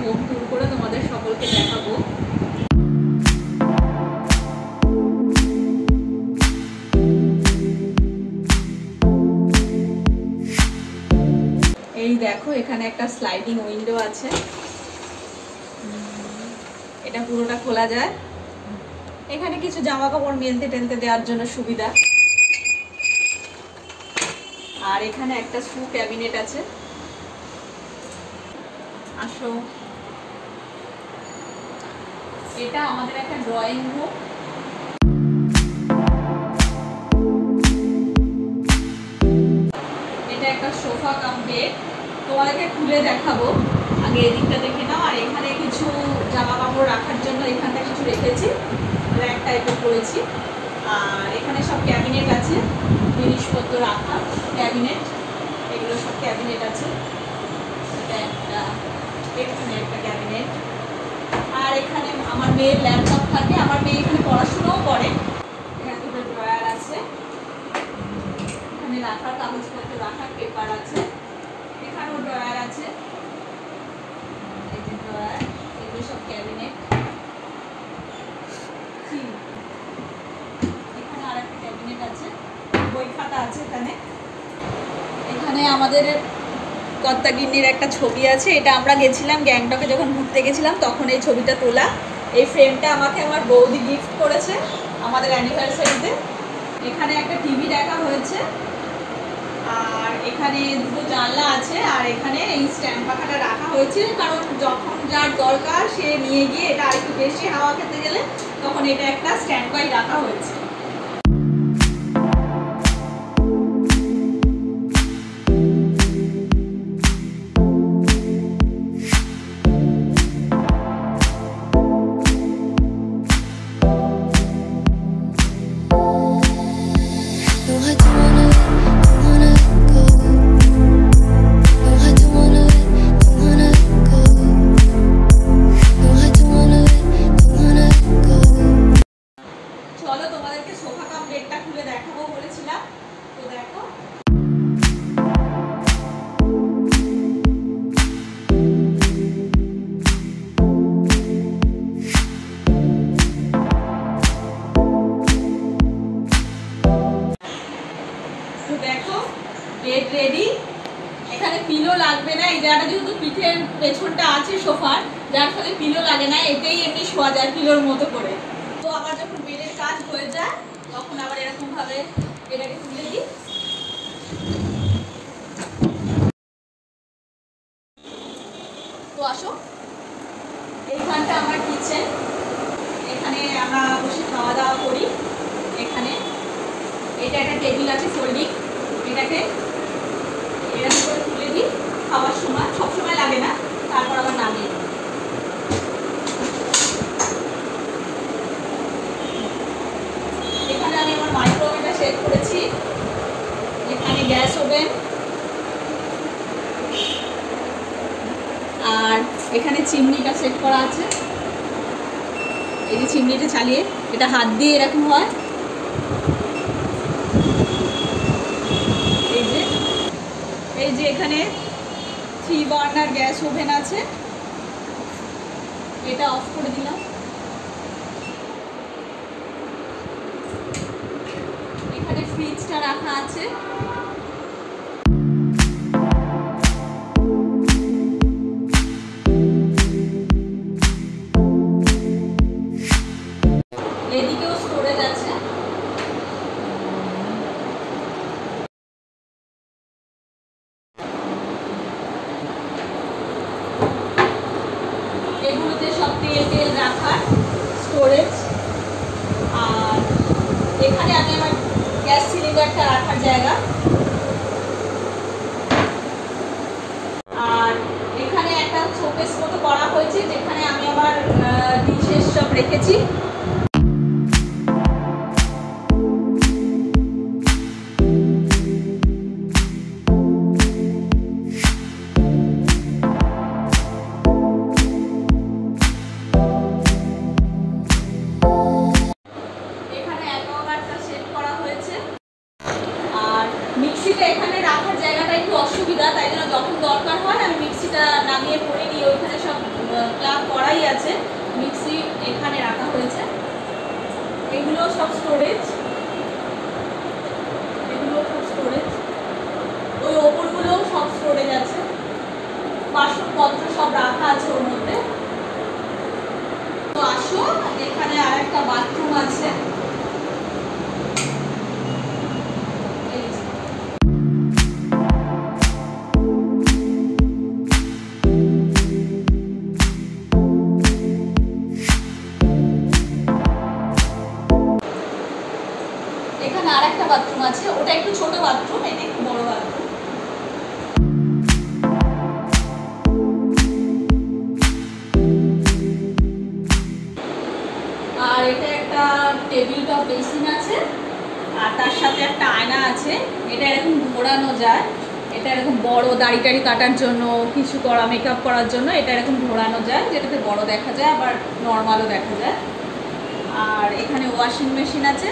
Home tour করে তোমাদের সকলকে দেখাবো। এই দেখো এখানে একটা স্লাইডিং উইন্ডো আছে, এটা পুরোটা খোলা যায়। এখানে কিছু জামা কাপড় মেলতে টেলতে দেওয়ার জন্য সুবিধা। আর এখানে একটা শু ক্যাবিনেট আছে। আসো, এটা আমাদের একটা ড্রয়িং রুম। এটা একটা সোফা কাম বেড, তোমাদেরকে খুলে দেখাবো। আগে এদিকটা দেখে নাও। আর এখানে কিছু জামা কাপড় রাখার জন্য এখানটা কিছু রেখেছি, র্যাক টাইপের করেছি। আর এখানে সব ক্যাবিনেট আছে, জিনিসপত্র রাখা ক্যাবিনেট, এগুলো সব ক্যাবিনেট আছে। এটা একটা, এখানে একটা ক্যাবিনেট। আর এখানে আমার মেয়ের ল্যাপটপ থাকে, আমার মেয়ে এখানে পড়াশোনাও করে। এখানে দুটো ড্রয়ার আছে, এখানে রাখার কাগজপত্র রাখার পেপার আছে। এখানেও ড্রয়ার আছে, এই যে ড্রয়ার, এগুলো সব ক্যাবিনেট। এখানে আর একটা ক্যাবিনেট আছে, বই খাতা আছে এখানে। এখানে আমাদের কর্তাগিন্নির একটা ছবি আছে, এটা আমরা গেছিলাম গ্যাংটকে, যখন ঘুরতে গেছিলাম তখন এই ছবিটা তোলা। এই ফ্রেমটা আমাকে আমার বৌদি গিফট করেছে আমাদের অ্যানিভার্সারিতে। এখানে একটা টিভি রাখা হয়েছে। আর এখানে দুটো জানলা আছে। আর এখানে এই স্ট্যান্ড পাখাটা রাখা হয়েছে, কারণ যখন যার দরকার সে নিয়ে গিয়ে এটা আরেকটু বেশি হাওয়া খেতে গেলে তখন এটা একটা স্ট্যান্ড বাই রাখা হয়েছে। দেখো বেড রেডি। এখানে পিলো লাগবে না, এই জায়গাটা যেহেতু পিঠের পেছনটা আছে সোফার, যার ফলে পিলো লাগে না, এতেই এমনি শোয়া যায় পিলোর মতো করে। তো আবার যখন বেডের কাজ হয়ে যায় তখন আবার এরকম ভাবে এটাকে তুলে দিই। তো আসো, এইখানটা আমার কিচেন, এখানে আমরা বসে খাওয়া দাওয়া করি। এখানে এটা একটা টেবিল আছে ফোল্ডিং, এটাকে এরকম করে তুলে দিই খাওয়ার সময়, সবসময় লাগে না, তারপর আবার নামিয়ে দিই। এখানে আমি আমার মাইক্রোওভেনটা সেট করেছি, এখানে গ্যাস ওভেন। আর এখানে চিমনিটা সেট করা আছে, এই যে চিমনিটা চালিয়ে এটা হাত দিয়ে এরকম হয়। এই যে এখানে 3 বার্নার গ্যাস ওভেন আছে, এটা অফ করে দিলাম। এখানে ফ্রিজটা রাখা আছে। এদিকেও স্টোরেজ আছে। এগুলোতে সব তেল রাখার স্টোরেজ। আর এখানে আমি আমার গ্যাস সিলিন্ডারটা রাখার জায়গা। আর এখানে একটা শোকেস মতো করা হয়েছে, যেখানে আমি আমার ডিশেস সব রেখেছি। মিক্সিটা এখানে রাখার জায়গাটা একটু অসুবিধা, তাই জন্য যখন দরকার হয় আমি মিক্সিটা নামিয়ে পড়ে নিয়ে ওইখানে সব আছে, মিক্সি এখানে রাখা হয়েছে। এগুলো সব স্টোরেজ, এগুলো সব স্টোরেজ, ওই ওপরগুলোও সব স্টোরেজ আছে, বাসনপত্র সব রাখা আছে ওর মধ্যে। তো আসো, এখানে আরেকটা বাথরুম আছে। এখানে আরেকটা বাথরুম আছে, ওটা একটু ছোট বাথরুম, এটা একটু বড় বাথরুম। আর এটা একটা টেবিল টপ বেসিন আছে, আর তার সাথে একটা আয়না আছে। এটা এরকম ঘোরানো যায়, এটা এরকম বড় দাড়ি টাড়ি কাটার জন্য, কিছু করা, মেকআপ করার জন্য এটা এরকম ঘোরানো যায়, যেটাতে বড় দেখা যায় আবার নর্মালও দেখা যায়। আর এখানে ওয়াশিং মেশিন আছে।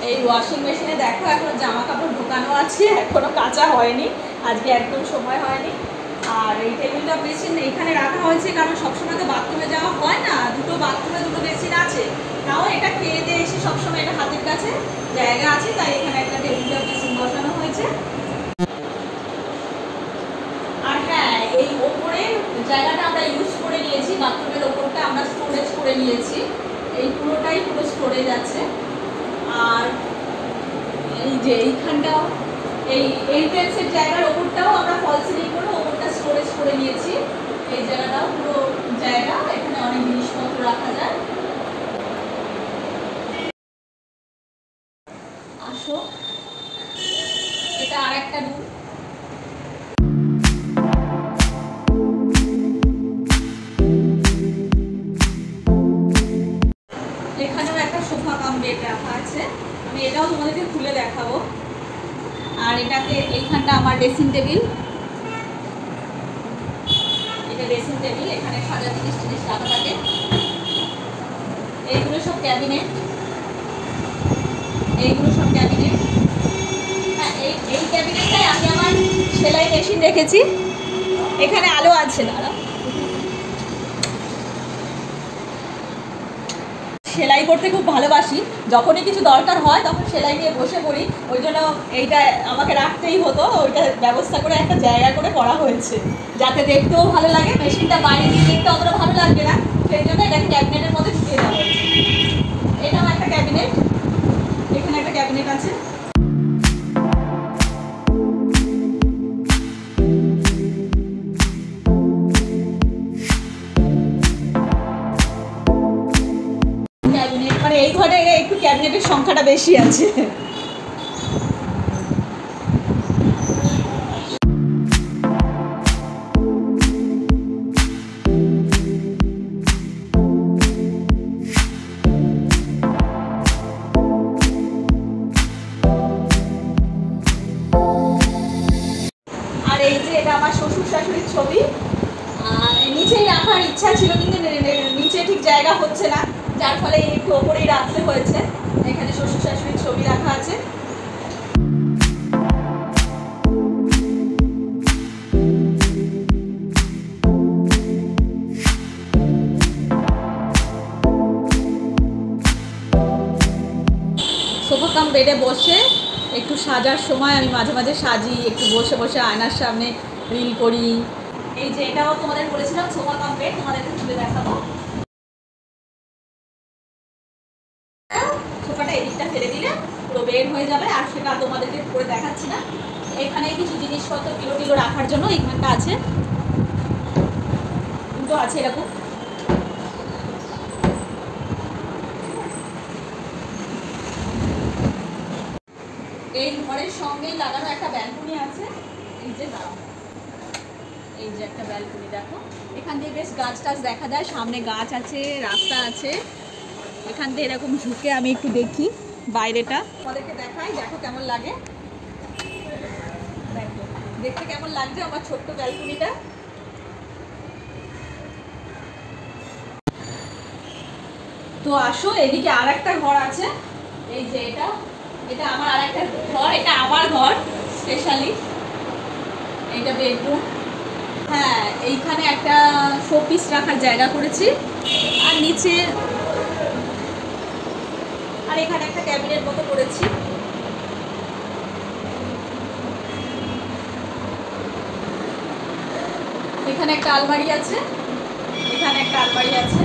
এই ওয়াশিং মেশিনে দেখো এখনো জামা কাপড় ঢোকানো আছে, এখনো কাঁচা হয়নি, আজকে একদম সময় হয়নি। আর এই টেবিলটা বেসিন এখানে রাখা হয়েছে কারণ সবসময় তো বাথরুমে যাওয়া হয় না, দুটো বাথরুমে দুটো বেসিন আছে, তাও এটা খেয়ে দিয়ে এসে সবসময় এটা হাতের কাছে জায়গা আছে, তাই এখানে একটা টেবিলটা বেসিন বসানো হয়েছে। আর হ্যাঁ, এই ওপরে জায়গাটা আমরা ইউজ করে নিয়েছি, বাথরুমের ওপরটা আমরা স্টোরেজ করে নিয়েছি, এই পুরোটাই পুরো স্টোরেজ আছে। আর এই যে এইখানটাও, এই এন্ট্রেন্সের জায়গার ওপরটাও আমরা ফল সিলিং করে ওপরটা স্টোরেজ করে নিয়েছি। এই জায়গাটাও পুরো জায়গা, এখানে অনেক জিনিসপত্র রাখা যায়। আসো, এটা আর একটা রুম। এখানেও একটা সোফা কাম বেড রাখা আছে, আমি এটাও তোমাদেরকে খুলে দেখাবো। আর এটাকে, এইখানটা আমার ড্রেসিং টেবিল, এটা ড্রেসিং টেবিল, এখানে সাজা জিনিস জিনিস রাখা থাকে। এইগুলো সব ক্যাবিনেট, এইগুলো সব ক্যাবিনেট। হ্যাঁ, এই ক্যাবিনেটটাই আমি আমার সেলাই মেশিন রেখেছি, এখানে আলো আছে। দাঁড়া, সেলাই করতে খুব ভালোবাসি, যখনই কিছু দরকার হয় তখন সেলাই নিয়ে বসে পড়ি, ওই জন্য এইটা আমাকে রাখতেই হতো, ওইটা ব্যবস্থা করে একটা জায়গা করে করা হয়েছে, যাতে দেখতেও ভালো লাগে, মেশিনটা বাইরে দিয়ে দেখতে অতটা ভালো লাগবে না, সেই জন্য এটাকে ক্যাবিনেটের মধ্যে ঢুকিয়ে দেওয়া হয়েছে। এটাও একটা ক্যাবিনেট, এখানে একটা ক্যাবিনেট আছে। মানে এই ঘরে একটু ক্যাবিনেটের সংখ্যাটা বেশি আছে। আর এই যে এটা আমার শ্বশুর শাশুড়ির ছবি, নিচেই রাখার ইচ্ছা ছিল কিন্তু নিচে ঠিক জায়গা হচ্ছে না, যার ফলে একটু ওপরেই রাখতে হয়েছে। এখানে শ্বশুর শাশুড়ির ছবি রাখা আছে। সোফা কাম বেডে বসে একটু সাজার সময় আমি মাঝে মাঝে সাজি, একটু বসে বসে আয়নার সামনে রিল করি। এই যে এটাও তোমাদের বলেছিলাম সোফা কাম বেড, তোমাদেরকে তুলে দেখাবো। সোফাটা এদিকটা ফেলে দিলে পুরো বেড হয়ে যাবে, আর সেটা তোমাদেরকে করে দেখাচ্ছি না। এখানে কিছু জিনিসপত্র কিলো কিলো রাখার জন্য এইখানটা আছে, দুটো আছে এরকম। এই ঘরের সঙ্গেই লাগানো একটা ব্যালকনি আছে, এই যে দাঁড়াও, এই যে একটা ব্যালকনি দেখো, এখান দিয়ে বেশ গাছ টাছ দেখা যায়, সামনে গাছ আছে, রাস্তা আছে, এখান দিয়ে এরকম ঝুঁকে আমি একটু দেখি বাইরেটা, তোমাদেরকে দেখাই, দেখো কেমন লাগে, দেখো দেখতে কেমন লাগছে আমার ছোট্ট ব্যালকনিটা। তো আসো, এদিকে আর একটা ঘর আছে, এই যে এটা, এটা আমার আর একটা ঘর। ঘর, এটা আমার ঘর স্পেশালি। এইটা বেডরুম। হ্যাঁ, এইখানে একটা শোপিস রাখার জায়গা করেছি, আর নিচে আর এখানে একটা ক্যাবিনেট মতো করেছি। এখানে একটা আলমারি আছে, এখানে একটা আলমারি আছে,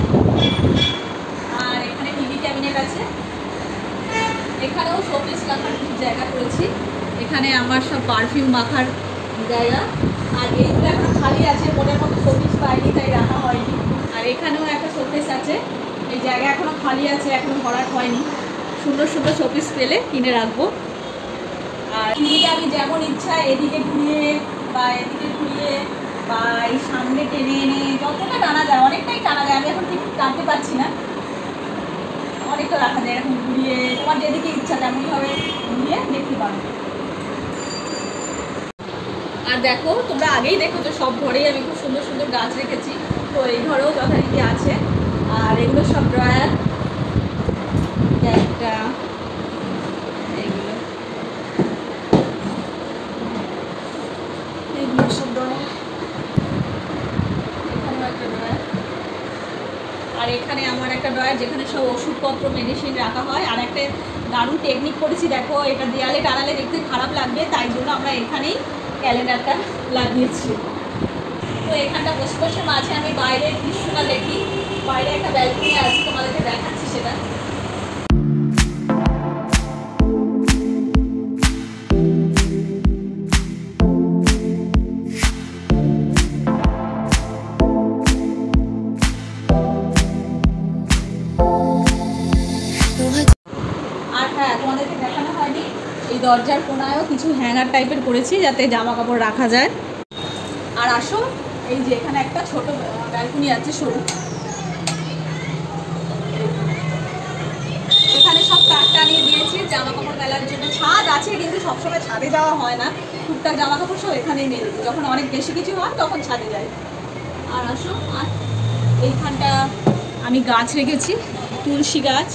আর এখানে টিভি ক্যাবিনেট আছে। এখানেও শোপিস রাখার জায়গা করেছি। এখানে আমার সব পারফিউম মাখার জায়গা, আর এইগুলো এখন খালি আছে, মনের মতো শোপিস পাইনি তাই রাখা হয়নি। আর এখানেও একটা শোপিস আছে, এই জায়গা এখনো খালি আছে, এখনো ভরাট হয়নি। সুন্দর সুন্দর শোপিস পেলে কিনে রাখবো। আর টিভিটা আমি যেমন ইচ্ছা এদিকে ঘুরিয়ে বা এদিকে ঘুরিয়ে বা এই সামনে টেনে এনে যতটা টানা যায়, অনেকটাই টানা যায়, আমি এখন ঠিক টানতে পারছি না, অনেকটা রাখা যায় এরকম ঘুরিয়ে, তোমার যেদিকে ইচ্ছা তেমনভাবে ঘুরিয়ে দেখতে পারো। আর দেখো, তোমরা আগেই দেখো তো সব ঘরেই আমি খুব সুন্দর সুন্দর গাছ রেখেছি, তো এই ঘরেও যথারীতি আছে। আর এগুলো সব ড্রয়ার, একটা এগুলো সব ড্রয়ার, এখানেও একটা ড্রয়ার। আর এখানে আমার একটা ড্রয়ার যেখানে সব ওষুধপত্র মেডিসিন রাখা হয়। আর একটা দারুণ টেকনিক করেছি, দেখো এটা দেয়ালে টানালে দেখতে খারাপ লাগবে, তাই জন্য আমরা এখানেই ক্যালেন্ডারটা লাগিয়েছি। তো এখানটা বসে বসে মাঝে আমি বাইরের দৃশ্যটা দেখি, বাইরে একটা ব্যালকনি আছে, তোমাদেরকে দেখাচ্ছি সেটা। আর হ্যাঁ, তোমাদেরকে দেখানো হয়নি, এই দরজার কোনায়ও কিছু হ্যাঙ্গার টাইপের করেছি যাতে জামা কাপড় রাখা যায়। আর আসো, এই যে এখানে একটা ছোট ব্যালকনি আছে সরু, এখানে সব তার টানিয়ে দিয়েছি জামা কাপড় মেলার জন্য। ছাদ আছে কিন্তু সবসময় ছাদে যাওয়া হয় না, টুকটাক জামা কাপড় সব এখানেই মেলে, যখন অনেক বেশি কিছু হয় তখন ছাদে যাই। আর আসো, আর এইখানটা আমি গাছ রেখেছি, তুলসী গাছ।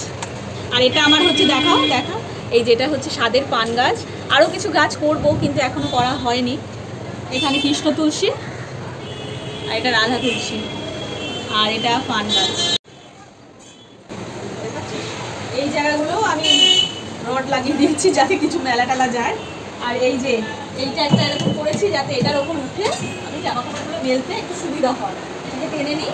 আর এটা আমার হচ্ছে, দেখাও দেখাও, এই যেটা হচ্ছে স্বাদের পান গাছ। আরও কিছু গাছ করবো কিন্তু এখনও করা হয়নি। এখানে কৃষ্ণ তুলসী, আর এটা রাধা তুলসী, আর এটা পান গাছ। এই জায়গাগুলো আমি রড লাগিয়ে দিয়েছি যাতে কিছু মেলা টেলা যায়। আর এই যে এইটা একটা এরকম করেছি যাতে এটার ওপর উঠে আমি জামা কাপড়গুলো মেলতে একটু সুবিধা হয়। এটাকে টেনে নিই।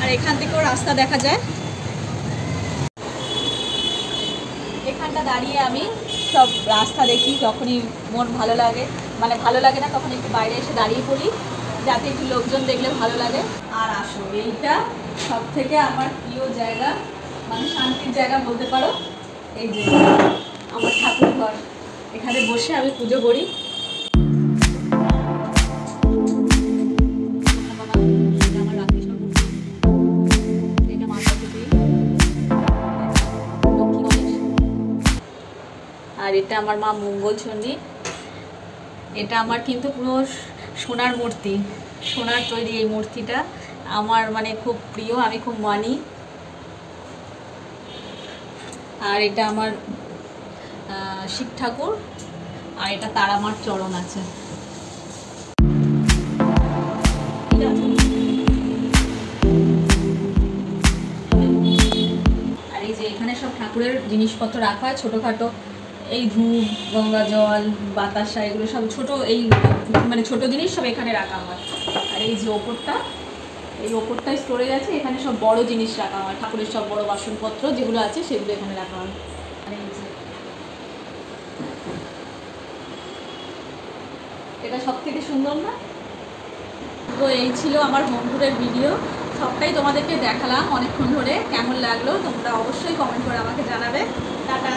আর এখান থেকেও রাস্তা দেখা যায়। এখানটা দাঁড়িয়ে আমি সব রাস্তা দেখি, যখনই মন ভালো লাগে, মানে ভালো লাগে না তখন একটু বাইরে এসে দাঁড়িয়ে পড়ি যাতে একটু লোকজন দেখলে ভালো লাগে। আর আসো, এইটা সব থেকে আমার প্রিয় জায়গা, মানে শান্তির জায়গা বলতে পারো। এই যে আমার ঠাকুর ঘর, এখানে বসে আমি পুজো করি। আর এটা আমার মা মঙ্গলচণ্ডী। এটা আমার কিন্তু পুরো সোনার মূর্তি, সোনার তৈরি এই মূর্তিটা আমার মানে খুব প্রিয়, আমি খুব মানি। আর এটা আমার শিব ঠাকুর, আর এটা তারামার চরণ আছে। আর এই যে এখানে সব ঠাকুরের জিনিসপত্র রাখা হয়, ছোটোখাটো, এই ধূপ, গঙ্গা জল, বাতাসা, এগুলো সব ছোট, এই মানে ছোট জিনিস সব এখানে রাখা হয়। আর এই যে ওপরটা, এই ওপরটায় স্টোরেজ আছে, এখানে সব বড় জিনিস রাখা হয়, ঠাকুরের সব বড় বাসনপত্র যেগুলো আছে সেগুলো এখানে রাখা হয়। আর এই যে এটা সব থেকে সুন্দর না? তো এই ছিল আমার হোম ট্যুরের ভিডিও, সবটাই তোমাদেরকে দেখালাম অনেকক্ষণ ধরে। কেমন লাগলো তোমরা অবশ্যই কমেন্ট করে আমাকে জানাবে। টাটা।